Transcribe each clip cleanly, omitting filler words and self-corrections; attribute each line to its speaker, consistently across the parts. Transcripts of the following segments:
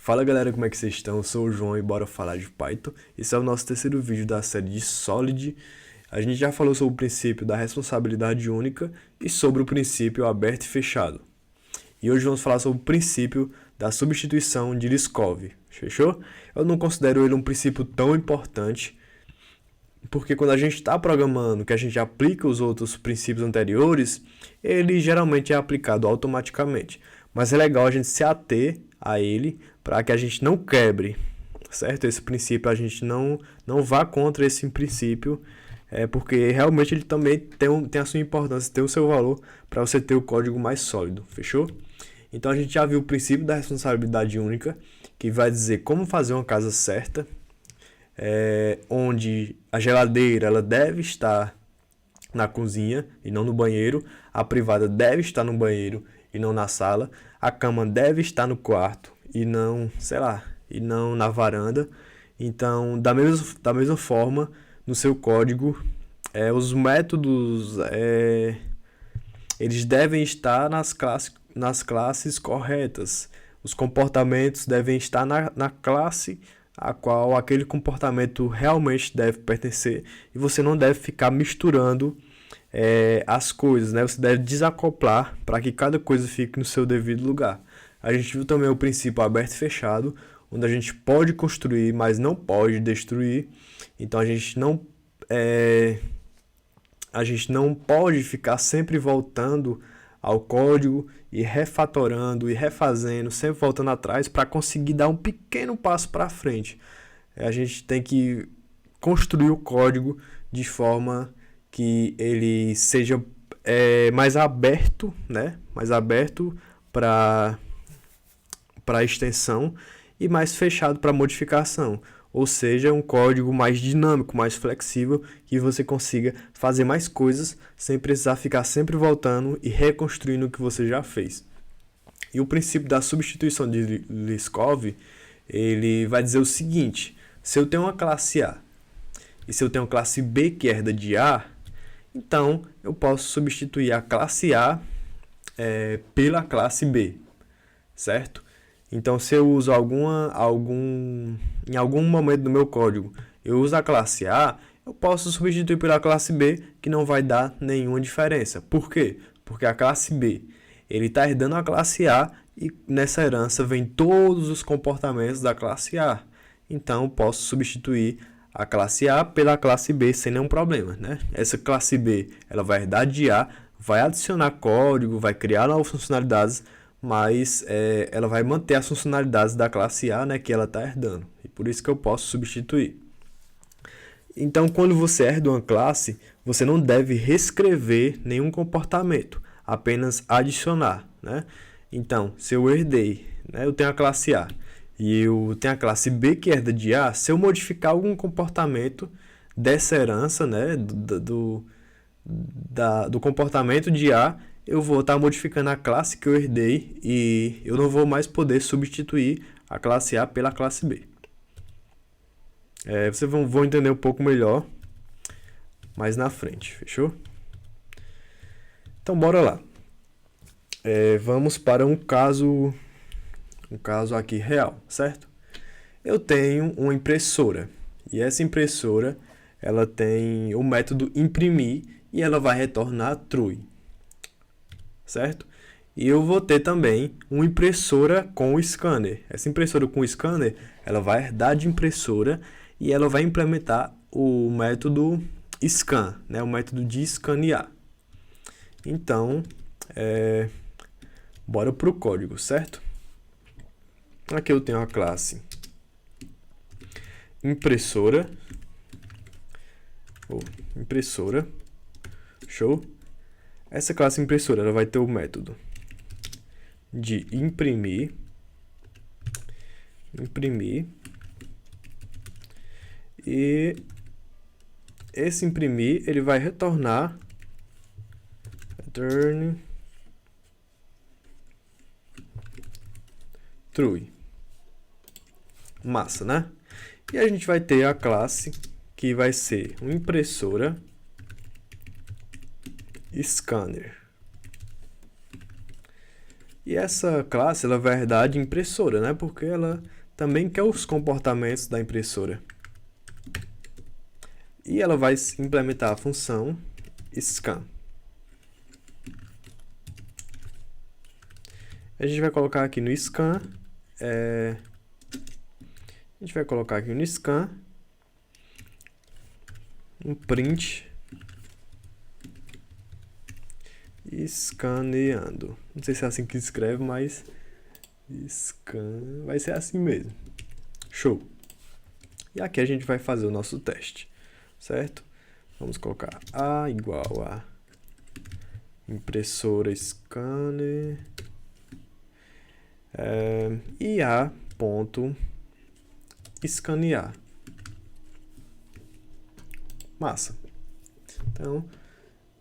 Speaker 1: Fala galera, como é que vocês estão? Eu sou o João e bora falar de Python. Esse é o nosso terceiro vídeo da série de Solid. A gente já falou sobre o princípio da responsabilidade única e sobre o princípio aberto e fechado. E hoje vamos falar sobre o princípio da substituição de Liskov. Fechou? Eu não considero ele um princípio tão importante, porque quando a gente está programando, que a gente aplica os outros princípios anteriores, ele geralmente é aplicado automaticamente. Mas é legal a gente se ater a ele para que a gente não quebre, certo? Esse princípio, a gente não vá contra esse princípio, porque realmente ele também tem a sua importância, tem o seu valor para você ter o código mais sólido, fechou? Então a gente já viu o princípio da responsabilidade única, que vai dizer como fazer uma casa certa, onde a geladeira ela deve estar na cozinha e não no banheiro, a privada deve estar no banheiro e não na sala, a cama deve estar no quarto e não, sei lá, e não na varanda. Então, da mesma forma, no seu código, os métodos eles devem estar nas classes corretas. Os comportamentos devem estar na classe a qual aquele comportamento realmente deve pertencer, e você não deve ficar misturando as coisas, né? Você deve desacoplar para que cada coisa fique no seu devido lugar. A gente viu também o princípio aberto e fechado, onde a gente pode construir, mas não pode destruir. Então a gente não pode ficar sempre voltando ao código e refatorando e refazendo, sempre voltando atrás para conseguir dar um pequeno passo para frente. A gente tem que construir o código de forma que ele seja mais aberto, né? Mais aberto para extensão e mais fechado para modificação. Ou seja, um código mais dinâmico, mais flexível, que você consiga fazer mais coisas sem precisar ficar sempre voltando e reconstruindo o que você já fez. E o princípio da substituição de Liskov, ele vai dizer o seguinte: se eu tenho uma classe A e se eu tenho uma classe B que herda de A, então eu posso substituir a classe A pela classe B, certo? Então, se eu uso em algum momento do meu código, eu uso a classe A, eu posso substituir pela classe B, que não vai dar nenhuma diferença. Por quê? Porque a classe B, ele está herdando a classe A e nessa herança vem todos os comportamentos da classe A. Então, eu posso substituir a classe A pela classe B sem nenhum problema, né? Essa classe B, ela vai herdar de A, vai adicionar código, vai criar novas funcionalidades, mas ela vai manter as funcionalidades da classe A, né, que ela está herdando. E por isso que eu posso substituir. Então, quando você herda uma classe, você não deve reescrever nenhum comportamento, apenas adicionar, né? Então, se eu herdei, né, eu tenho a classe A e eu tenho a classe B que herda de A, se eu modificar algum comportamento dessa herança, né, do comportamento de A, eu vou estar modificando a classe que eu herdei e eu não vou mais poder substituir a classe A pela classe B. Vocês vão entender um pouco melhor mais na frente, fechou? Então bora lá. Vamos para um caso aqui real, certo? Eu tenho uma impressora e essa impressora ela tem o método imprimir e ela vai retornar true, certo? E eu vou ter também uma impressora com scanner. Essa impressora com scanner, ela vai herdar de impressora e ela vai implementar o método scan, né? O método de escanear. Então, bora para o código, certo? Aqui eu tenho a classe impressora. Impressora. Show? Essa classe impressora ela vai ter o método de imprimir, e esse imprimir ele vai retornar return true. Massa, né? E a gente vai ter a classe que vai ser uma impressora scanner. E essa classe, ela vai herdar de impressora, né? Porque ela também quer os comportamentos da impressora. E ela vai implementar a função scan. A gente vai colocar aqui no scan, um print escaneando. Não sei se é assim que escreve, mas scan vai ser assim mesmo. Show! E aqui a gente vai fazer o nosso teste, certo? Vamos colocar A igual a impressora scanner e A ponto escanear. Massa! Então,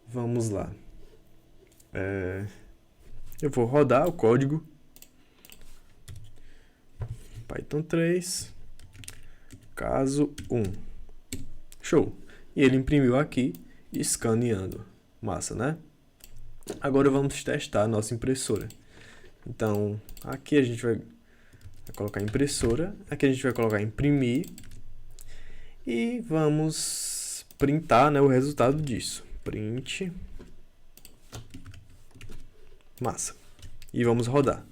Speaker 1: vamos lá. Eu vou rodar o código Python 3, caso 1. Show! E ele imprimiu aqui, escaneando. Massa, né? Agora vamos testar a nossa impressora. Então, aqui a gente vai colocar impressora, aqui a gente vai colocar imprimir e vamos printar, né, o resultado disso. Print. Massa. E vamos rodar.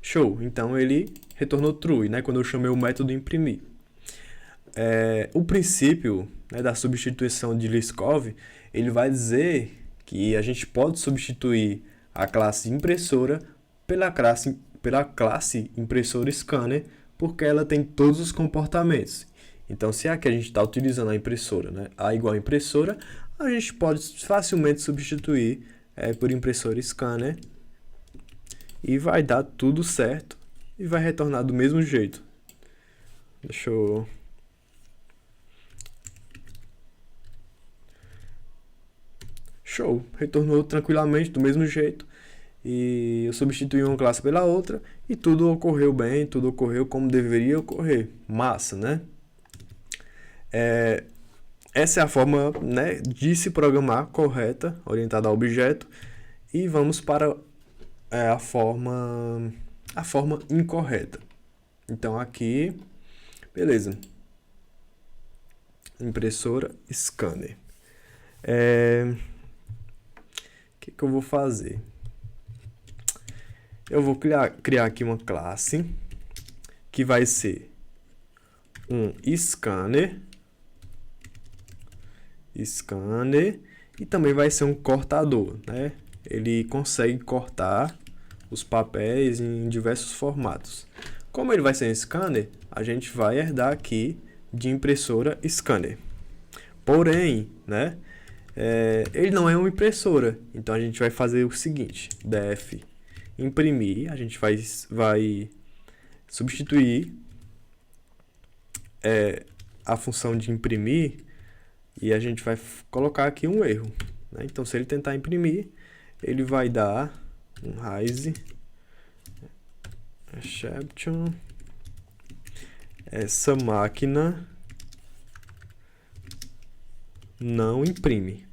Speaker 1: Show! Então ele retornou true, né, quando eu chamei o método imprimir. O princípio, né, da substituição de Liskov, ele vai dizer que a gente pode substituir a classe impressora pela classe impressora scanner, porque ela tem todos os comportamentos. Então, se aqui a gente está utilizando a impressora, né, A igual a impressora, a gente pode facilmente substituir por impressora scanner e vai dar tudo certo e vai retornar do mesmo jeito. Deixa eu... Show! Retornou tranquilamente do mesmo jeito. E eu substituí uma classe pela outra e tudo ocorreu bem, tudo ocorreu como deveria ocorrer. Massa, né? Essa é a forma, né, de se programar correta, orientada a objeto. E vamos para a forma incorreta. Então aqui, beleza. Impressora scanner. O que eu vou fazer? Eu vou criar aqui uma classe que vai ser um scanner e também vai ser um cortador, né? Ele consegue cortar os papéis em diversos formatos. Como ele vai ser um scanner, a gente vai herdar aqui de impressora scanner. Porém, né, ele não é uma impressora, então a gente vai fazer o seguinte: def imprimir, a gente vai substituir a função de imprimir e a gente vai colocar aqui um erro, né? Então, se ele tentar imprimir, ele vai dar um rise exception, essa máquina não imprime.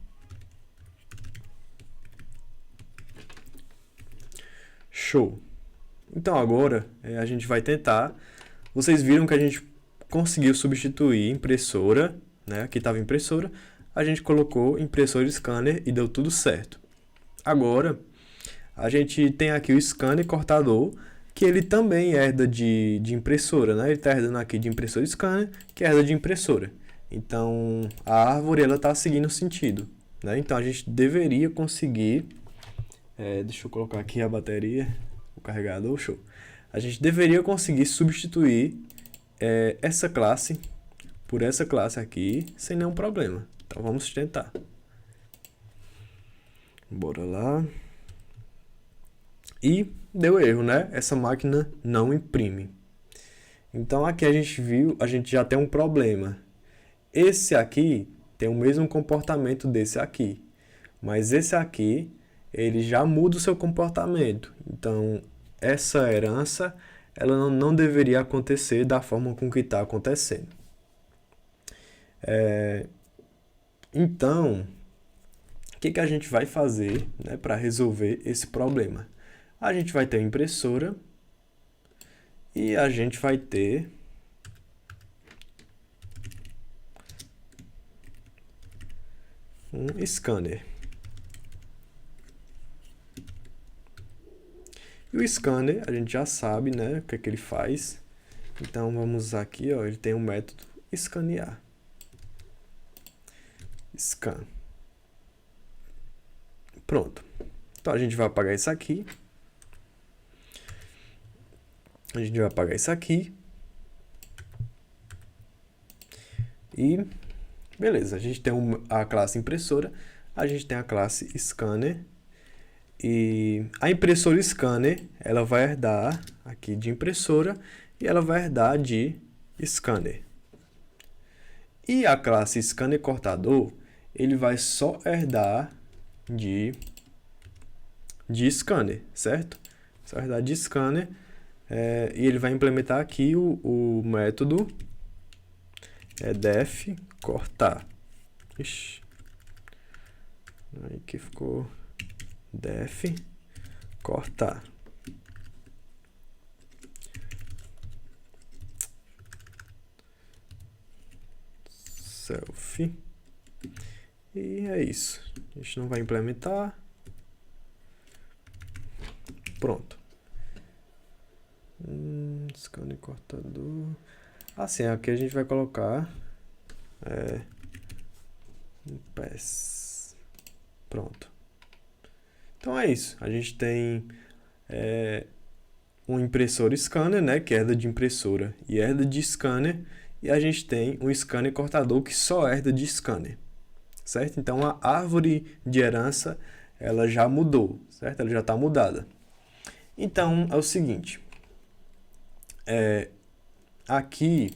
Speaker 1: Show! Então agora a gente vai tentar. Vocês viram que a gente conseguiu substituir impressora, né? Aqui estava impressora, a gente colocou impressora scanner e deu tudo certo. Agora a gente tem aqui o scanner cortador, que ele também herda de impressora, né? Ele está herdando aqui de impressora scanner, que herda de impressora. Então a árvore está seguindo o sentido, né? Então a gente deveria conseguir. Deixa eu colocar aqui a bateria, o carregador, show. A gente deveria conseguir substituir essa classe por essa classe aqui sem nenhum problema. Então vamos tentar. Bora lá. E deu erro, né? Essa máquina não imprime. Então aqui a gente já tem um problema. Esse aqui tem o mesmo comportamento desse aqui, mas esse aqui ele já muda o seu comportamento. Então essa herança ela não deveria acontecer da forma com que está acontecendo. Então, o que a gente vai fazer, né, para resolver esse problema? A gente vai ter impressora e a gente vai ter um scanner. E o scanner, a gente já sabe, né, o que é que ele faz. Então, vamos usar aqui, ó, ele tem um método escanear. Scan. Pronto. Então, a gente vai apagar isso aqui. A gente vai apagar isso aqui. E, beleza, a gente tem a classe impressora, a gente tem a classe scanner. E a impressora scanner, ela vai herdar aqui de impressora e ela vai herdar de scanner. E a classe scanner cortador, ele vai só herdar de scanner, certo? Só herdar de scanner. E ele vai implementar aqui o método def cortar. Ixi. Aí que ficou def cortar. Self. E é isso. A gente não vai implementar. Pronto. Scanner cortador. Assim, aqui a gente vai colocar um pass. Pronto. Então é isso. A gente tem um impressor scanner, né, que herda de impressora e herda de scanner. E a gente tem um scanner cortador que só herda de scanner, certo? Então a árvore de herança, ela já mudou, certo? Ela já está mudada. Então é o seguinte, aqui,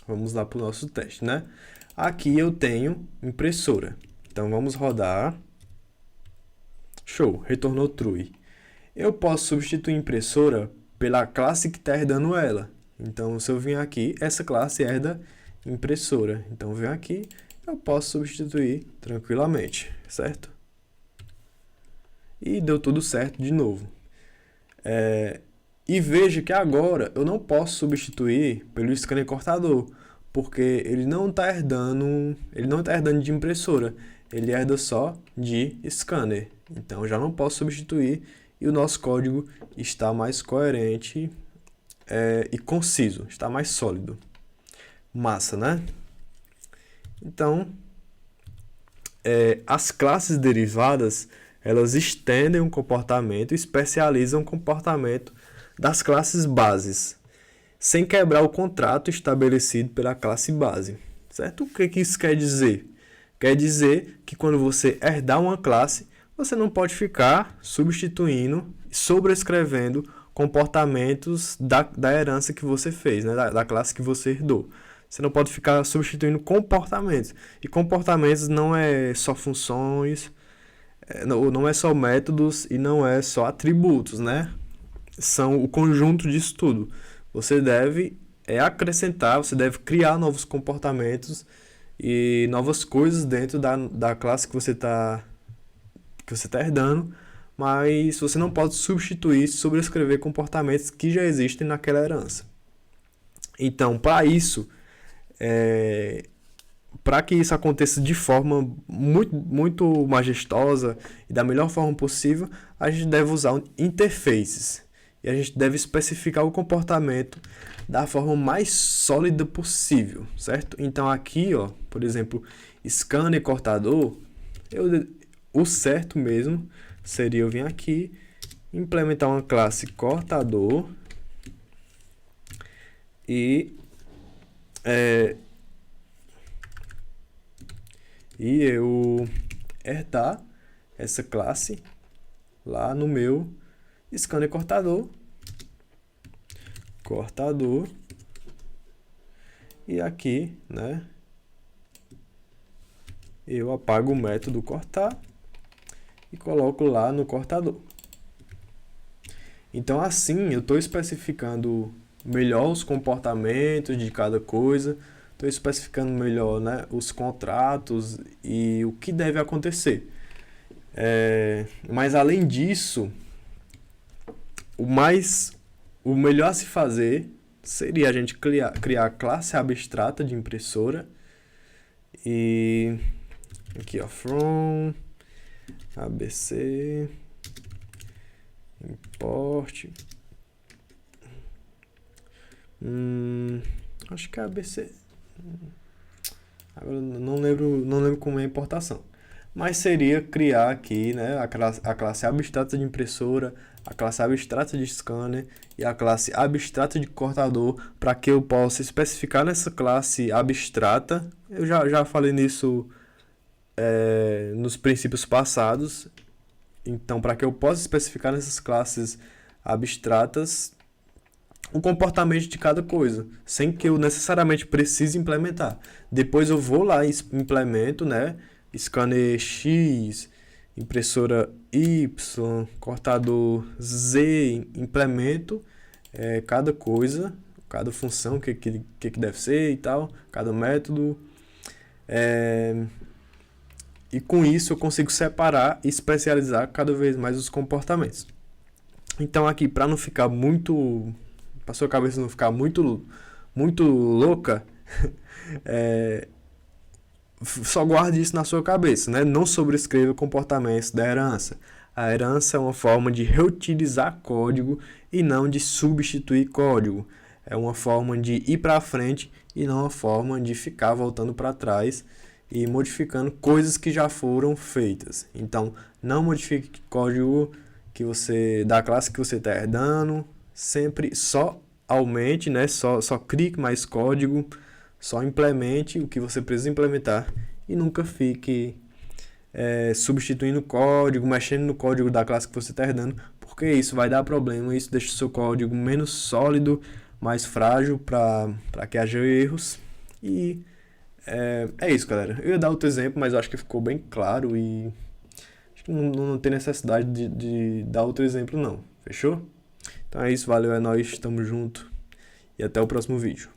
Speaker 1: vamos lá para o nosso teste, né? Aqui eu tenho impressora, então vamos rodar. Show, retornou true. Eu posso substituir impressora pela classe que está herdando ela. Então, se eu vim aqui, essa classe herda impressora. Então, eu venho aqui, eu posso substituir tranquilamente, certo? E deu tudo certo de novo. E veja que agora eu não posso substituir pelo scanner cortador, porque ele não está herdando de impressora, ele herda só de scanner. Então, eu já não posso substituir e o nosso código está mais coerente e conciso, está mais sólido. Massa, né? Então, as classes derivadas, elas estendem o comportamento e especializam o comportamento das classes bases, sem quebrar o contrato estabelecido pela classe base, certo? O que isso quer dizer? Quer dizer que quando você herdar uma classe, você não pode ficar substituindo, sobrescrevendo comportamentos da herança que você fez, né? Da classe que você herdou. Você não pode ficar substituindo comportamentos. E comportamentos não é só funções, não é só métodos e não é só atributos, né? São o conjunto disso tudo. Você deve acrescentar, você deve criar novos comportamentos e novas coisas dentro da classe que você está herdando, mas você não pode substituir, sobrescrever comportamentos que já existem naquela herança. Então, para isso, para que isso aconteça de forma muito, muito majestosa e da melhor forma possível, a gente deve usar interfaces. E a gente deve especificar o comportamento da forma mais sólida possível, certo? Então aqui, ó, por exemplo, scanner cortador, o certo mesmo seria eu vir aqui, implementar uma classe cortador e eu herdar essa classe lá no meu scanner cortador, e aqui, né, eu apago o método cortar e coloco lá no cortador. Então assim eu estou especificando melhor os comportamentos de cada coisa, estou especificando melhor, né, os contratos e o que deve acontecer. Mas além disso, o melhor a se fazer seria a gente criar a classe abstrata de impressora e aqui, ó, from abc import acho que é abc, agora não lembro como é a importação, mas seria criar aqui, né, a classe abstrata de impressora, a classe abstrata de scanner e a classe abstrata de cortador, para que eu possa especificar nessa classe abstrata. Eu já falei nisso nos princípios passados. Então, para que eu possa especificar nessas classes abstratas o comportamento de cada coisa, sem que eu necessariamente precise implementar. Depois eu vou lá e implemento, né? Scanner X, impressora Y, cortador Z, implemento cada coisa, cada função, que deve ser e tal, cada método. E com isso eu consigo separar e especializar cada vez mais os comportamentos. Então aqui, para não ficar muito... para sua cabeça não ficar muito louca, só guarde isso na sua cabeça, né? Não sobrescreva comportamentos da herança. A herança é uma forma de reutilizar código e não de substituir código. É uma forma de ir para frente e não uma forma de ficar voltando para trás e modificando coisas que já foram feitas. Então, não modifique código da classe que você está herdando. Sempre só aumente, né? Só crie mais código, só implemente o que você precisa implementar e nunca fique substituindo código, mexendo no código da classe que você está herdando, porque isso vai dar problema, isso deixa o seu código menos sólido, mais frágil para que haja erros. E é isso, galera. Eu ia dar outro exemplo, mas eu acho que ficou bem claro e acho que não tem necessidade de dar outro exemplo, não. Fechou? Então é isso, valeu, é nóis, tamo junto e até o próximo vídeo.